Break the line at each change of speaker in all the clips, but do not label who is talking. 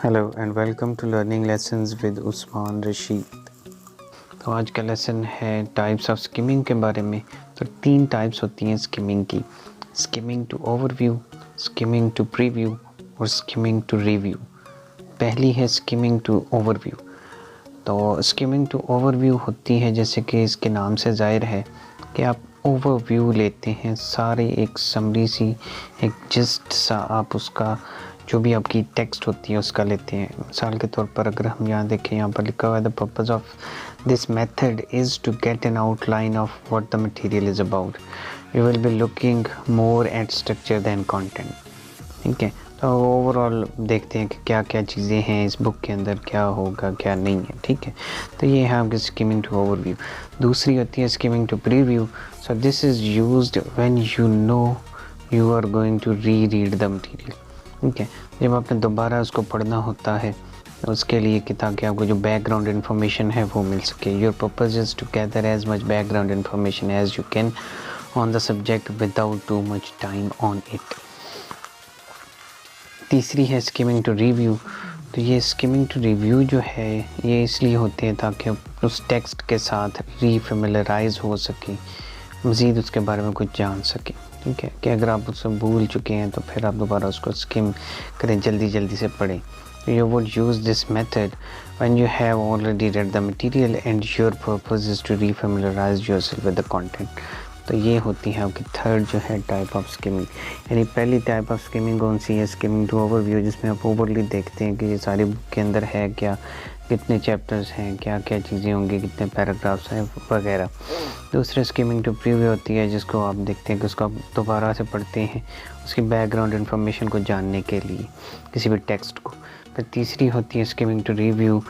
Hello and welcome to learning lessons with Usman Rashid. तो आज का लेसन है टाइप्स ऑफ स्किमिंग के बारे में। तो 3 टाइप्स होती हैं स्किमिंग की: skimming to overview, skimming to preview और स्किमिंग टू रिव्यू। पहली है स्किमिंग टू ओवरव्यू। तो स्किमिंग टू ओवरव्यू होती है, जैसे कि इसके नाम से ज़ाहिर है कि आप ओवरव्यू लेते हैं, सारे एक समरी सी, एक जिस्ट सा आप उसका जो भी आपकी टेक्स्ट होती है उसका लेते हैं। मिसाल के तौर पर अगर हम यहाँ देखें, यहाँ पर लिखा हुआ है the purpose of this method is to get an outline of what the material is about. You will be looking more at structure than content. ठीक है, तो ओवरऑल देखते हैं कि क्या क्या चीज़ें हैं इस बुक के अंदर, क्या होगा क्या नहीं है। ठीक है, तो ये है आपकी स्किमिंग टू ओवरव्यू। दूसरी होती है skimming to preview. So this is used when you know you are going to reread the material. ठीक है, जब आपने दोबारा उसको पढ़ना होता है उसके लिए कि ताकि आपको जो बैकग्राउंड इन्फॉर्मेशन है वो मिल सके। Your purpose is to gather as much background information as you can on the subject without too much time on it. तीसरी है स्किमिंग टू रिव्यू। तो ये स्किमिंग टू रिव्यू जो है ये इसलिए होते हैं ताकि आप उस टेक्स्ट के साथ रीफेमिलराइज हो सके, मज़ीद उसके बारे में कुछ जान सकें। ठीक है, कि अगर आप उससे भूल चुके हैं तो फिर आप दोबारा उसको स्किम करें, जल्दी जल्दी से पढ़ें। You would use this method when you have already read the material and your purpose is to refamiliarize yourself with the content। तो ये होती है आपकी थर्ड जो है टाइप ऑफ स्किमिंग। यानी पहली टाइप ऑफ स्किमिंग कौन सी है? स्किमिंग टू ओवरव्यू, जिसमें आप ओवरली देखते हैं कि ये सारी बुक के अंदर है क्या, कितने चैप्टर्स हैं, क्या क्या चीज़ें होंगी, कितने पैराग्राफ्स हैं वगैरह। दूसरी स्किमिंग टू प्रीव्यू होती है जिसको आप देखते हैं कि उसको आप दोबारा से पढ़ते हैं उसकी बैकग्राउंड इन्फॉर्मेशन को जानने के लिए, किसी भी टेक्स्ट को। फिर तीसरी होती है स्किमिंग टू रिव्यू,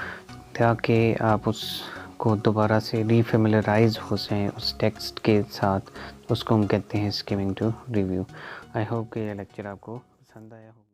ताकि आप उसको दोबारा से रीफेमिलराइज हो जाएं उस टेक्स्ट के साथ, उसको हम कहते हैं skimming to review. I hope कि यह लेक्चर आपको पसंद आया हो।